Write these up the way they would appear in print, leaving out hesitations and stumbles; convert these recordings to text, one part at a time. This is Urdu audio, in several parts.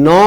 9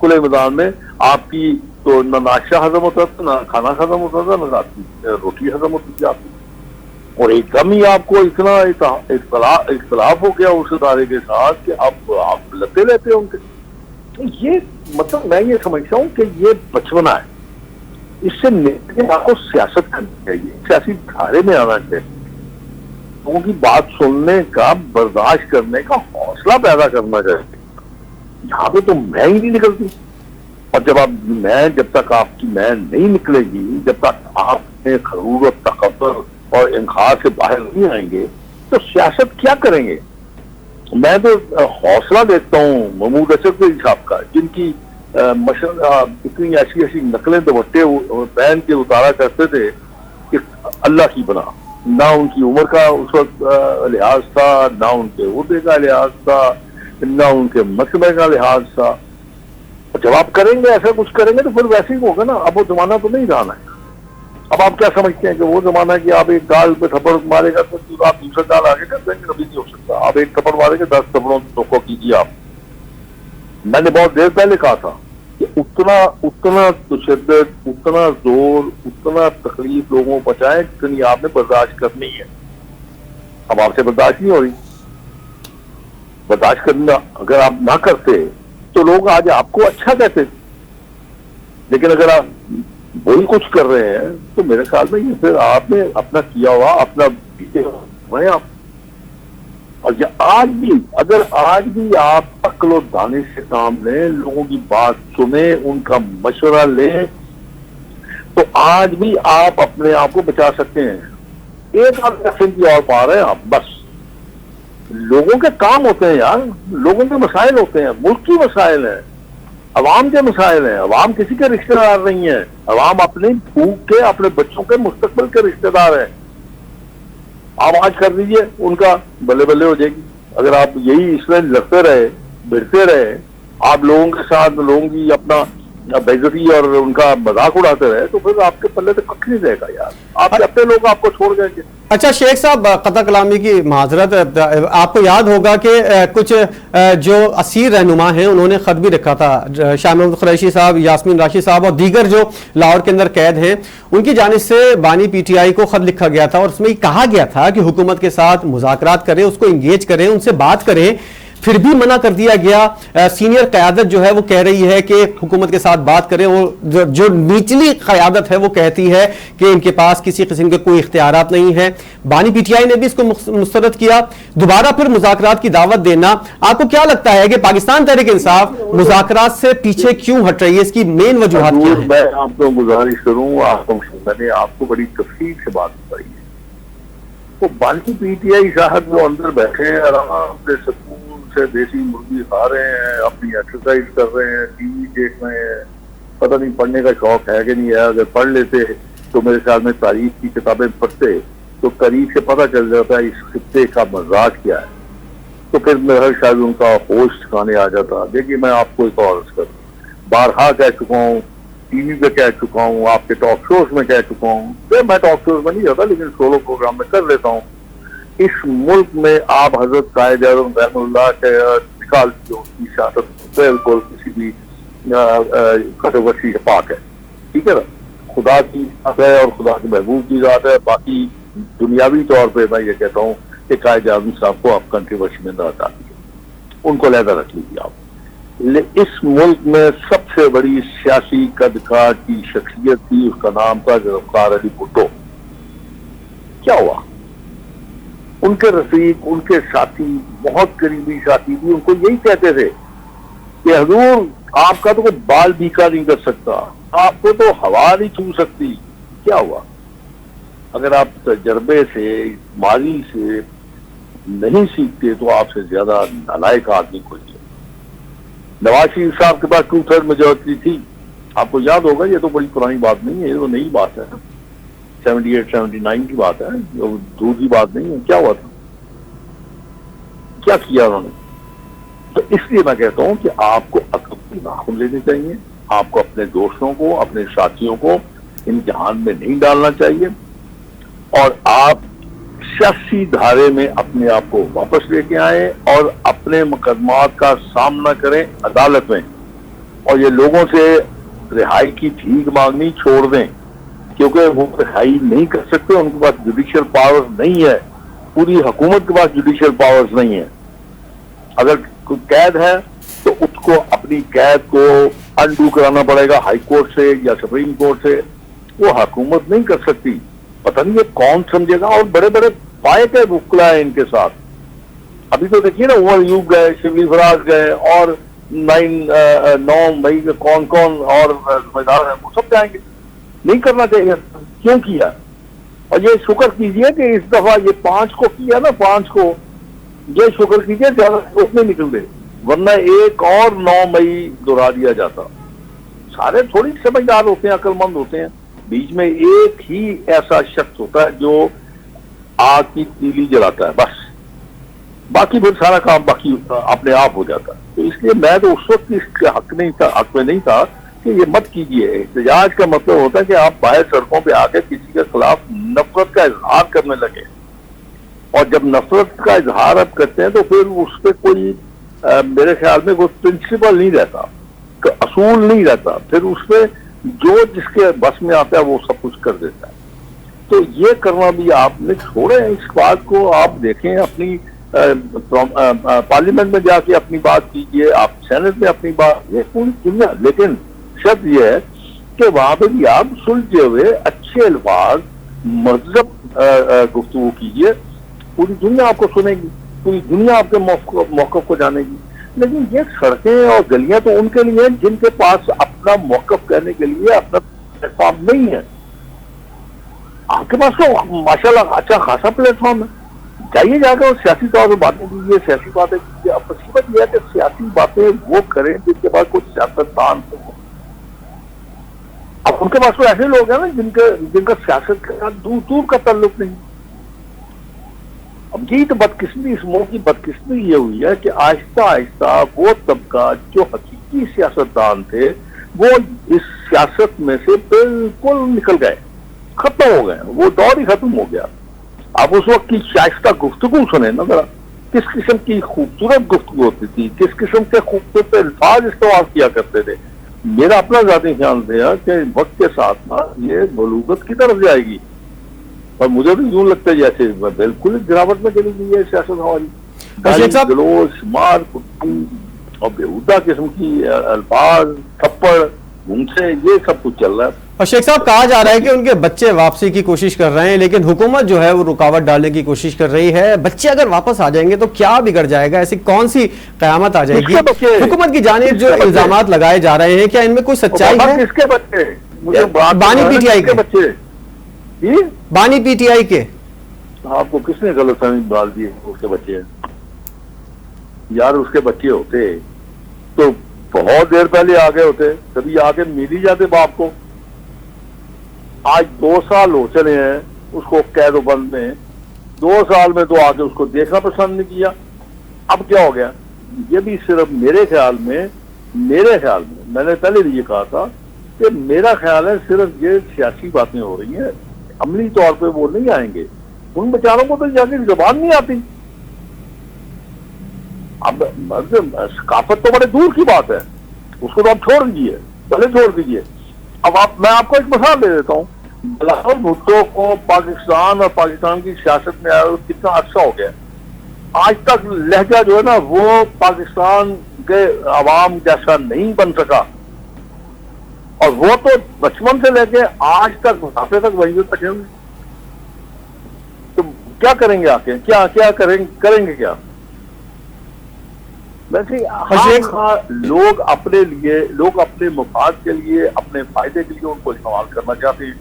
کھلے میدان میں آپ کی تو نہ ناشتہ ہضم ہوتا تھا، نہ کھانا ہضم ہوتا تھا، نہ رات کی روٹی ہضم ہوتی تھی آپ کی. اور ایک دم ہی آپ کو اتنا اختلاف ہو گیا اس ادارے کے ساتھ کہ آپ لگتے رہتے ہیں ان کے. یہ مطلب میں یہ سمجھتا ہوں کہ یہ بچپنا ہے. اس سے لیکن آپ کو سیاست کرنی چاہیے، سیاسی دھارے میں آنا چاہیے، لوگوں کی بات سننے کا، برداشت کرنے کا حوصلہ پیدا کرنا چاہیے. یہاں پہ تو میں ہی نہیں نکلتی. اور جب تک آپ کی میں نہیں نکلے گی، جب تک آپ میں غرور و تکبر اور انخار سے باہر نہیں آئیں گے تو سیاست کیا کریں گے؟ میں تو حوصلہ دیکھتا ہوں محمود اسد علی صاحب کا، جن کی اتنی ایسی نقلیں دوپٹے پہن کے اتارا کرتے تھے کہ اللہ کی بنا. نہ ان کی عمر کا اس وقت لحاظ تھا، نہ ان کے عہدے کا لحاظ تھا، نہ ان کے مرتبے کا لحاظ تھا. جب آپ کریں گے ایسا کچھ کریں گے تو پھر ویسے ہی ہوگا نا. اب وہ زمانہ تو نہیں رہنا ہے. اب آپ کیا سمجھتے ہیں کہ وہ زمانہ کہ آپ ایک گال پہ تھپڑ مارے گا تو آپ دوسرا گال آگے کر دیں گے؟ کبھی نہیں ہو سکتا. آپ ایک تھپڑ مارے گے 10 تھپڑوں کو کیجیے آپ. میں نے بہت دیر پہلے کہا تھا کہ اتنا تشدد، اتنا زور، اتنا تکلیف لوگوں کو پہنچائیں جتنی آپ نے برداشت کرنی ہے. اب آپ سے برداشت نہیں ہو رہی. برداشت کرنا اگر آپ نہ کرتے تو لوگ آج آپ کو اچھا کہتے، لیکن اگر آپ وہی کچھ کر رہے ہیں تو میرے خیال میں یہ پھر آپ نے اپنا کیا ہوا اپنا پیچھے ہوئے آپ. اور اگر آج بھی آپ عقل و دانش سے کام لیں، لوگوں کی بات سنیں، ان کا مشورہ لیں، تو آج بھی آپ اپنے آپ کو بچا سکتے ہیں. ایک آدھ ایکشن کی اور پا رہے ہیں آپ بس. لوگوں کے کام ہوتے ہیں یار، لوگوں کے مسائل ہوتے ہیں، ملک کی مسائل ہیں، عوام کے مسائل ہیں. عوام کسی کے رشتہ دار نہیں ہیں. عوام اپنے بھوک کے، اپنے بچوں کے مستقبل کے رشتہ دار ہیں. آپ آج کر دیجئے ان کا بلے بلے ہو جائے گی. اگر آپ یہی اس میں لڑتے رہے، بھڑتے رہے، آپ لوگوں کے ساتھ لوگوں کی اپنا بےعزتی اور ان کا مذاق اڑاتے رہے تو پھر آپ کے پلے تو کچھ نہیں رہے گا یار. آپ کے اپنے لوگ آپ کو چھوڑ جائیں گے. اچھا شیخ صاحب، قطع کلامی کی معذرت، آپ کو یاد ہوگا کہ کچھ جو اسیر رہنما ہیں انہوں نے خط بھی لکھا تھا. شاہ محمود قریشی صاحب، یاسمین راشد صاحب اور دیگر جو لاہور کے اندر قید ہیں، ان کی جانب سے بانی پی ٹی آئی کو خط لکھا گیا تھا اور اس میں یہ کہا گیا تھا کہ حکومت کے ساتھ مذاکرات کریں، اس کو انگیج کریں، ان سے بات کریں. پھر بھی منع کر دیا گیا. سینئر قیادت جو ہے وہ کہہ رہی ہے کہ حکومت کے ساتھ بات کریں. وہ جو نچلی قیادت ہے وہ کہتی ہے کہ ان کے پاس کسی قسم کے کوئی اختیارات نہیں ہیں. بانی پی ٹی آئی نے بھی اس کو مسترد کیا. دوبارہ پھر مذاکرات کی دعوت دینا، آپ کو کیا لگتا ہے کہ پاکستان تحریک انصاف مذاکرات سے پیچھے کیوں ہٹ رہی ہے؟ اس کی مین وجوہات کیا ہیں؟ میں آپ کو گزارش کروں، میں نے آپ کو بڑی تفصیل سے بات بتائی ہے. تو بانی پی ٹی آئی صاحب جو اندر بیٹھے ہیں، آرام سے سکون سے دیسی مرغی کھا رہے ہیں، اپنی ایکسرسائز کر رہے ہیں، ٹی وی دیکھ رہے ہیں. پتہ نہیں پڑھنے کا شوق ہے کہ نہیں ہے. اگر پڑھ لیتے تو میرے خیال میں تاریخ کی کتابیں پڑھتے تو تاریخ سے پتہ چل جاتا ہے اس خطے کا مزاج کیا ہے. تو پھر میرا شاید ان کا ہوش ٹھکانے آ جاتا. دیکھیے میں آپ کو ایک اور عرض کروں، بارہا کہہ چکا ہوں، ٹی وی پہ کہہ چکا ہوں، آپ کے ٹاک شوز میں کہہ چکا ہوں. میں ٹاک شوز میں نہیں جاتا لیکن سولو پروگرام میں کر لیتا ہوں. اس ملک میں آپ حضرت قائد اعظم رحمہ اللہ کے نکال کی شہادت بالکل کسی بھی کنٹروورسی سے پاک ہے. ٹھیک ہے نا، خدا کی ذات ہے اور خدا کے محبوب کی ذات ہے. باقی دنیاوی طور پہ میں یہ کہتا ہوں کہ قائد اعظم صاحب کو آپ کنٹروورسی میں نہ ڈالیے، ان کو علیحدہ رکھ لیجیے آپ. اس ملک میں سب سے بڑی سیاسی قدکار کی شخصیت تھی، اس کا نام تھا ذوالفقار علی بھٹو. کیا ہوا؟ ان کے رفیق، ان کے ساتھی، بہت قریبی ساتھی بھی ان کو یہی کہتے تھے کہ حضور آپ کا تو کوئی بال بیکا نہیں کر سکتا، آپ کو تو ہوا نہیں چھو سکتی. کیا ہوا؟ اگر آپ تجربے سے، ماضی سے نہیں سیکھتے تو آپ سے زیادہ نالائق آدمی کوئی نہیں. نواز شریف صاحب کے پاس 2/3 میجورٹی تھی، آپ کو یاد ہوگا. یہ تو بڑی پرانی بات نہیں ہے، یہ تو نئی بات ہے. 78-79 کی بات ہے، دور کی بات نہیں ہے. کیا ہوا تھا؟ کیا کیا انہوں نے؟ تو اس لیے میں کہتا ہوں کہ آپ کو عقل کی ناخن لینے چاہیے. آپ کو اپنے دوستوں کو، اپنے ساتھیوں کو امتحان میں نہیں ڈالنا چاہیے، اور آپ سیاسی دھارے میں اپنے آپ کو واپس لے کے آئیں اور اپنے مقدمات کا سامنا کریں عدالت میں. اور یہ لوگوں سے رہائی کی بھیک مانگنی چھوڑ دیں، کیونکہ وہ رہائی نہیں کر سکتے، ان کے پاس جوڈیشل پاور نہیں ہے، پوری حکومت کے پاس جوڈیشل پاورز نہیں ہے. اگر کوئی قید ہے تو اس کو اپنی قید کو انڈو کرانا پڑے گا ہائی کورٹ سے یا سپریم کورٹ سے، وہ حکومت نہیں کر سکتی. پتہ نہیں یہ کون سمجھے گا. اور بڑے بڑے پائے کے وکلا ہیں ان کے ساتھ. ابھی تو دیکھیے نا، عمر ایوب گئے، شبلی فراز گئے، اور 9 مئی کے کون اور ذمہ دار ہیں وہ سب جائیں گے. نہیں کرنا چاہیے. کیوں کیا؟ اور یہ شکر کیجئے کہ اس دفعہ یہ 5 کو کیا نا، 5 کو یہ شکر کیجئے زیادہ اس میں نکل گئے، ورنہ ایک اور 9 مئی دہرا دیا جاتا. سارے تھوڑی سمجھدار ہوتے ہیں، عقل مند ہوتے ہیں. بیچ میں ایک ہی ایسا شخص ہوتا ہے جو آگ کی تیلی جلاتا ہے، بس باقی پھر سارا کام باقی اپنے آپ ہو جاتا ہے. تو اس لیے میں تو اس وقت اس کے حق میں نہیں تھا کہ یہ مت کیجئے. احتجاج کا مطلب ہوتا ہے کہ آپ باہر سڑکوں پہ آ کے کسی کے خلاف نفرت کا اظہار کرنے لگے، اور جب نفرت کا اظہار آپ کرتے ہیں تو پھر اس پہ کوئی میرے خیال میں کوئی پرنسپل نہیں رہتا، اصول نہیں رہتا. پھر اس پہ جو جس کے بس میں آتا ہے وہ سب کچھ کر دیتا ہے. تو یہ کرنا بھی آپ نے چھوڑے. اس بات کو آپ دیکھیں، اپنی پارلیمنٹ میں جا کے اپنی بات کیجئے، آپ سینٹ میں اپنی بات، یہ پوری دنیا. لیکن شرط یہ ہے کہ وہاں پہ بھی آپ سلجھے ہوئے اچھے الفاظ مہذب گفتگو کیجئے. پوری دنیا آپ کو سنے گی، پوری دنیا آپ کے موقف کو جانے گی. لیکن یہ سڑکیں اور گلیاں تو ان کے لیے ہیں جن کے پاس اپنا موقف کہنے کے لیے اپنا پلیٹ فارم نہیں ہے. آپ کے پاس تو ماشاءاللہ اچھا خاصا پلیٹ فارم ہے. جائیے جا کے سیاسی طور پہ باتیں کیجیے، سیاسی باتیں کیجیے. اب مصیبت یہ ہے کہ سیاسی باتیں وہ کریں جن کے پاس کچھ سیاستدان ہو. اب ان کے پاس تو ایسے لوگ ہیں نا جن کا سیاست کے ساتھ دور کا تعلق نہیں. اب یہ تو بدقسمتی، اس ملک کی بدقسمتی یہ ہوئی ہے کہ آہستہ آہستہ وہ طبقہ جو حقیقی سیاستدان تھے وہ اس سیاست میں سے بالکل نکل گئے، ختم ہو گئے. وہ دور ہی ختم ہو گیا. آپ اس وقت کی شائستہ گفتگو سنیں نا ذرا، کس قسم کی خوبصورت گفتگو ہوتی تھی، کس قسم کے خوبصورت الفاظ استعمال کیا کرتے تھے. میرا اپنا ذاتی خیال تھا کہ وقت کے ساتھ نا یہ بلوغت کی طرف جائے گی، اور مجھے بھی یوں لگتا ہے جیسے بالکل گراوٹ میں چلی گئی ہے سیاست ہماری. جلوس، مار کٹی اور بےہودہ قسم کی الفاظ، تھپڑ، گھونسے، یہ سب کچھ چل رہا ہے. اور شیخ صاحب کہا جا رہا ہے کہ ان کے بچے واپسی کی کوشش کر رہے ہیں، لیکن حکومت جو ہے وہ رکاوٹ ڈالنے کی کوشش کر رہی ہے. بچے اگر واپس آ جائیں گے تو کیا بگڑ جائے گا؟ ایسی کون سی قیامت آ جائے گی؟ حکومت کی جانب جو الزامات لگائے جا رہے ہیں، کیا ان میں کوئی سچائی ہے؟ کس کے بچے؟ بانی پی ٹی آئی کے بچے، بانی پی ٹی آئی کے. آپ کو کس نے غلط فہمی ڈال دی؟ اس کے بچے یار، اس کے بچے ہوتے تو بہت دیر پہلے آ گئے ہوتے، کبھی آ کے مل ہی جاتے باپ کو. آج 2 سال ہو چلے ہیں اس کو قید و بند میں. 2 سال میں تو آ کے اس کو دیکھنا پسند نہیں کیا. اب کیا ہو گیا؟ یہ بھی صرف میرے خیال میں میں نے پہلے بھی یہ کہا تھا کہ میرا خیال ہے صرف یہ سیاسی باتیں ہو رہی ہیں، عملی طور پہ وہ نہیں آئیں گے. ان بیچاروں کو تو جا کے زبان نہیں آتی. اب ثقافت تو بڑے دور کی بات ہے، اس کو تو آپ چھوڑ دیجیے، پہلے چھوڑ دیجیے. اب میں آپ کو ایک مثال دے دیتا ہوں. بلاول بھٹو کو پاکستان اور پاکستان کی سیاست میں آیا کتنا عرصہ ہو گیا، آج تک لہجہ جو ہے نا وہ پاکستان کے عوام جیسا نہیں بن سکا. اور وہ تو بچپن سے لے کے آج تک بڑھاپے تک وہیں پہ ہیں. تو کیا کریں گے آ کے؟ کیا کریں گے کیا؟ ویسے لوگ اپنے مفاد کے لیے، اپنے فائدے کے لیے ان کو استعمال کرنا چاہتے ہیں.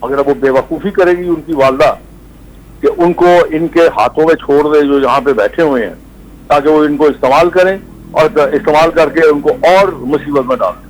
اگر وہ بے وقوفی کرے گی ان کی والدہ کہ ان کو ان کے ہاتھوں میں چھوڑ دے جو یہاں پہ بیٹھے ہوئے ہیں، تاکہ وہ ان کو استعمال کریں اور استعمال کر کے ان کو اور مصیبت میں ڈال دیں.